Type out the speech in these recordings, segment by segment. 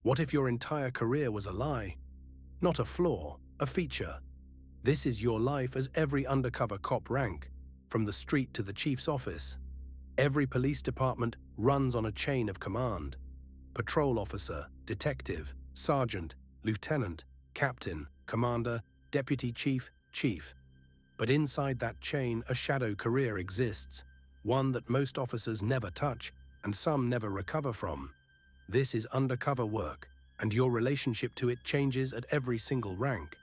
What if your entire career was a lie? Not a flaw, a feature. This is your life as every undercover cop rank, from the street to the chief's office. Every police department runs on a chain of command. Patrol officer, detective, sergeant, lieutenant, captain, commander, deputy chief, chief. But inside that chain, a shadow career exists, one that most officers never touch and some never recover from. This is undercover work, and your relationship to it changes at every single rank.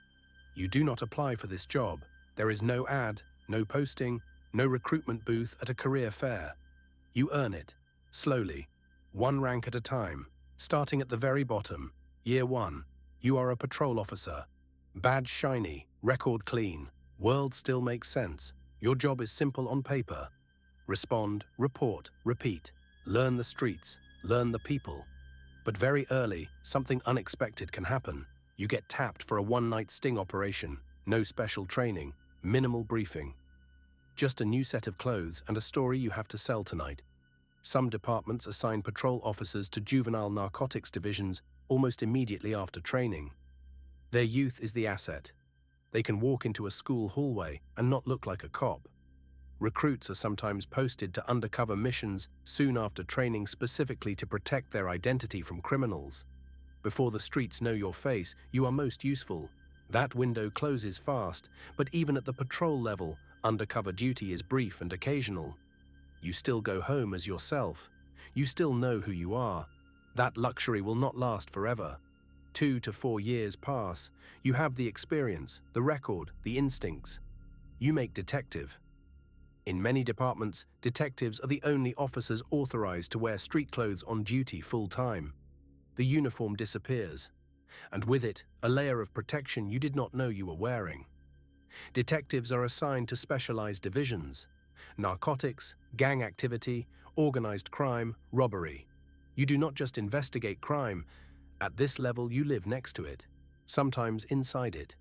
You do not apply for this job. There is no ad, no posting, no recruitment booth at a career fair. You earn it, slowly, one rank at a time, starting at the very bottom. Year 1, you are a patrol officer. Badge shiny, record clean, world still makes sense. Your job is simple on paper. Respond, report, repeat. Learn the streets, learn the people. But very early, something unexpected can happen. You get tapped for a one-night sting operation, no special training, minimal briefing. Just a new set of clothes and a story you have to sell tonight. Some departments assign patrol officers to juvenile narcotics divisions almost immediately after training. Their youth is the asset. They can walk into a school hallway and not look like a cop. Recruits are sometimes posted to undercover missions soon after training specifically to protect their identity from criminals. Before the streets know your face, you are most useful. That window closes fast, but even at the patrol level, undercover duty is brief and occasional. You still go home as yourself. You still know who you are. That luxury will not last forever. 2 to 4 years pass. You have the experience, the record, the instincts. You make detective. In many departments, detectives are the only officers authorized to wear street clothes on duty full-time. The uniform disappears, and with it, a layer of protection you did not know you were wearing. Detectives are assigned to specialized divisions: narcotics, gang activity, organized crime, robbery. You do not just investigate crime. At this level, you live next to it, sometimes inside it.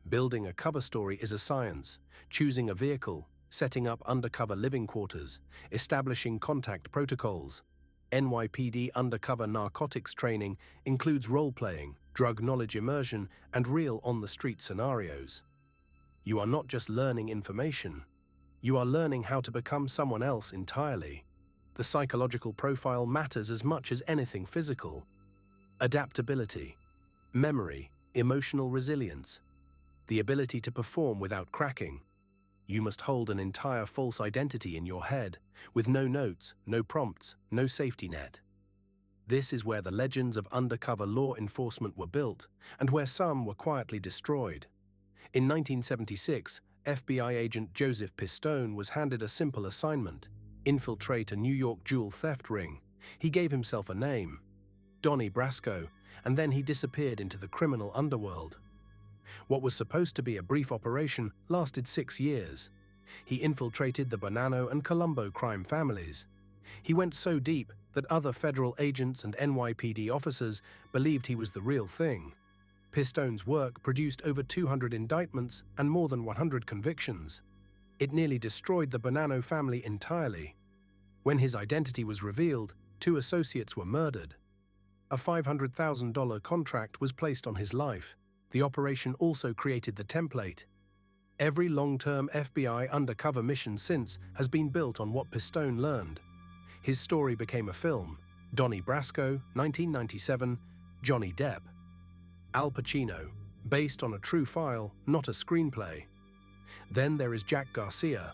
Building a cover story is a science. Choosing a vehicle, setting up undercover living quarters, establishing contact protocols. NYPD undercover narcotics training includes role-playing, drug knowledge immersion, and real on-the-street scenarios. You are not just learning information. You are learning how to become someone else entirely. The psychological profile matters as much as anything physical. Adaptability, memory, emotional resilience, the ability to perform without cracking. You must hold an entire false identity in your head, with no notes, no prompts, no safety net. This is where the legends of undercover law enforcement were built, and where some were quietly destroyed. In 1976, FBI agent Joseph Pistone was handed a simple assignment: infiltrate a New York jewel theft ring. He gave himself a name, Donnie Brasco, and then he disappeared into the criminal underworld. What was supposed to be a brief operation lasted 6 years. He infiltrated the Bonanno and Colombo crime families. He went so deep that other federal agents and NYPD officers believed he was the real thing. Pistone's work produced over 200 indictments and more than 100 convictions. It nearly destroyed the Bonanno family entirely. When his identity was revealed, 2 associates were murdered. A $500,000 contract was placed on his life. The operation also created the template. Every long-term FBI undercover mission since has been built on what Pistone learned. His story became a film: Donnie Brasco, 1997, Johnny Depp. Al Pacino, based on a true file, not a screenplay. Then there is Jack Garcia,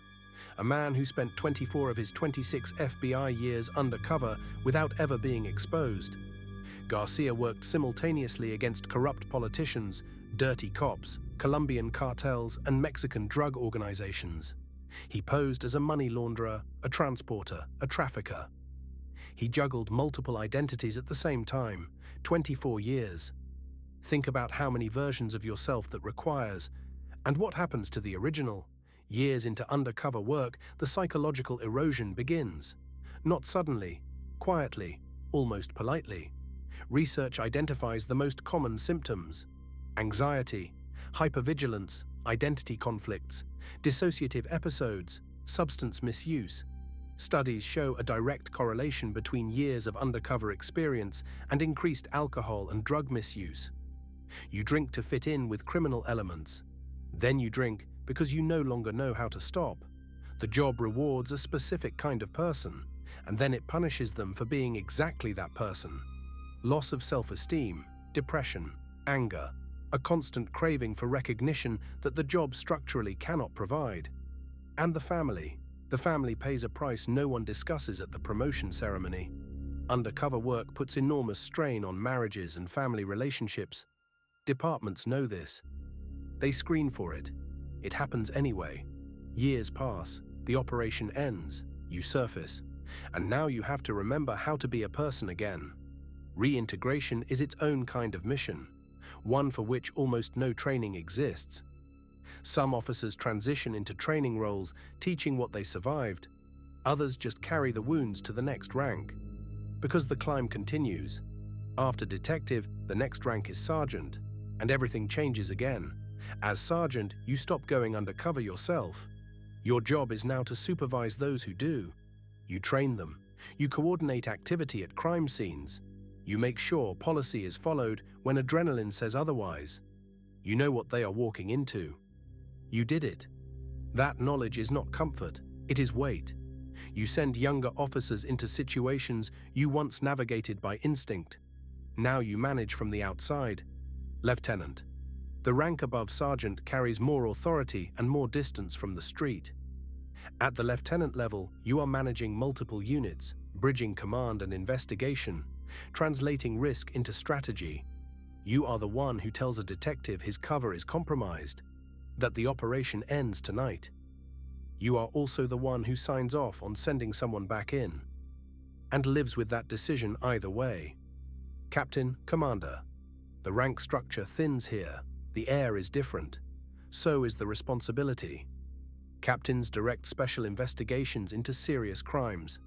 a man who spent 24 of his 26 FBI years undercover without ever being exposed. Garcia worked simultaneously against corrupt politicians, dirty cops, Colombian cartels, and Mexican drug organizations. He posed as a money launderer, a transporter, a trafficker. He juggled multiple identities at the same time, 24 years. Think about how many versions of yourself that requires, and what happens to the original. Years into undercover work, the psychological erosion begins. Not suddenly, quietly, almost politely. Research identifies the most common symptoms: anxiety, hypervigilance, identity conflicts, dissociative episodes, substance misuse. Studies show a direct correlation between years of undercover experience and increased alcohol and drug misuse. You drink to fit in with criminal elements. Then you drink because you no longer know how to stop. The job rewards a specific kind of person, and then it punishes them for being exactly that person. Loss of self-esteem, depression, anger, a constant craving for recognition that the job structurally cannot provide. And the family. The family pays a price no one discusses at the promotion ceremony. Undercover work puts enormous strain on marriages and family relationships. Departments know this. They screen for it. It happens anyway. Years pass, the operation ends, you surface, and now you have to remember how to be a person again. Reintegration is its own kind of mission, one for which almost no training exists. Some officers transition into training roles, teaching what they survived. Others just carry the wounds to the next rank. Because the climb continues. After detective, the next rank is sergeant, and everything changes again. As sergeant, you stop going undercover yourself. Your job is now to supervise those who do. You train them. You coordinate activity at crime scenes. You make sure policy is followed when adrenaline says otherwise. You know what they are walking into. You did it. That knowledge is not comfort, it is weight. You send younger officers into situations you once navigated by instinct. Now you manage from the outside. Lieutenant. The rank above sergeant carries more authority and more distance from the street. At the lieutenant level, you are managing multiple units, bridging command and investigation, translating risk into strategy. You are the one who tells a detective his cover is compromised, that the operation ends tonight. You are also the one who signs off on sending someone back in, and lives with that decision either way. Captain, Commander. The rank structure thins here. The air is different. So is the responsibility. Captains direct special investigations into serious crimes.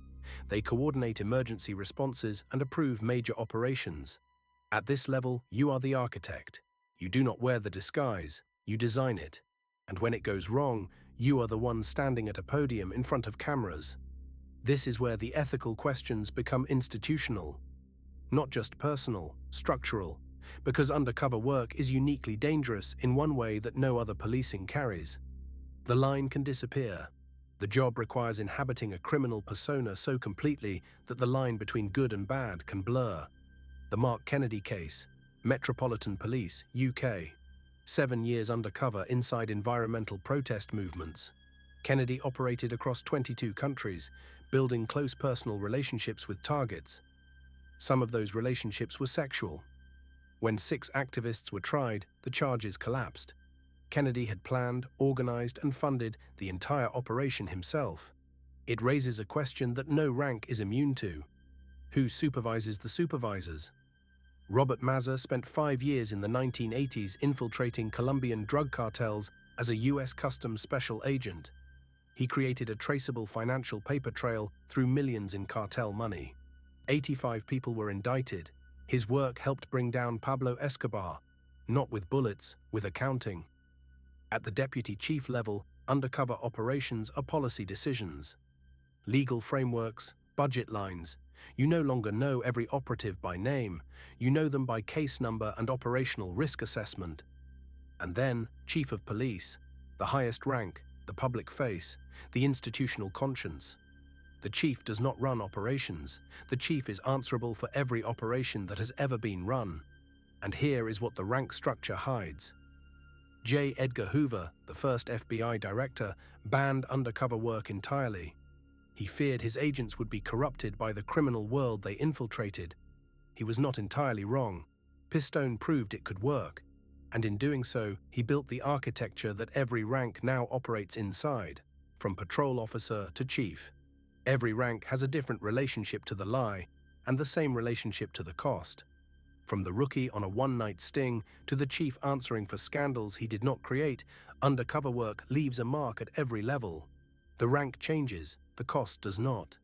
They coordinate emergency responses and approve major operations. At this level, you are the architect. You do not wear the disguise. You design it. And when it goes wrong, you are the one standing at a podium in front of cameras. This is where the ethical questions become institutional. Not just personal, structural, because undercover work is uniquely dangerous in one way that no other policing carries. The line can disappear. The job requires inhabiting a criminal persona so completely that the line between good and bad can blur. The Mark Kennedy case, Metropolitan Police, UK. 7 years undercover inside environmental protest movements. Kennedy operated across 22 countries, building close personal relationships with targets. Some of those relationships were sexual. When 6 activists were tried, the charges collapsed. Kennedy had planned, organized, and funded the entire operation himself. It raises a question that no rank is immune to. Who supervises the supervisors? Robert Mazur spent 5 years in the 1980s infiltrating Colombian drug cartels as a U.S. Customs special agent. He created a traceable financial paper trail through millions in cartel money. 85 people were indicted. His work helped bring down Pablo Escobar, not with bullets, with accounting. At the deputy chief level, undercover operations are policy decisions. Legal frameworks, budget lines. You no longer know every operative by name. You know them by case number and operational risk assessment. And then, chief of police, the highest rank, the public face, the institutional conscience. The chief does not run operations. The chief is answerable for every operation that has ever been run. And here is what the rank structure hides. J. Edgar Hoover, the first FBI director, banned undercover work entirely. He feared his agents would be corrupted by the criminal world they infiltrated. He was not entirely wrong. Pistone proved it could work, and in doing so, he built the architecture that every rank now operates inside, from patrol officer to chief. Every rank has a different relationship to the lie, and the same relationship to the cost. From the rookie on a one-night sting to the chief answering for scandals he did not create, undercover work leaves a mark at every level. The rank changes, the cost does not.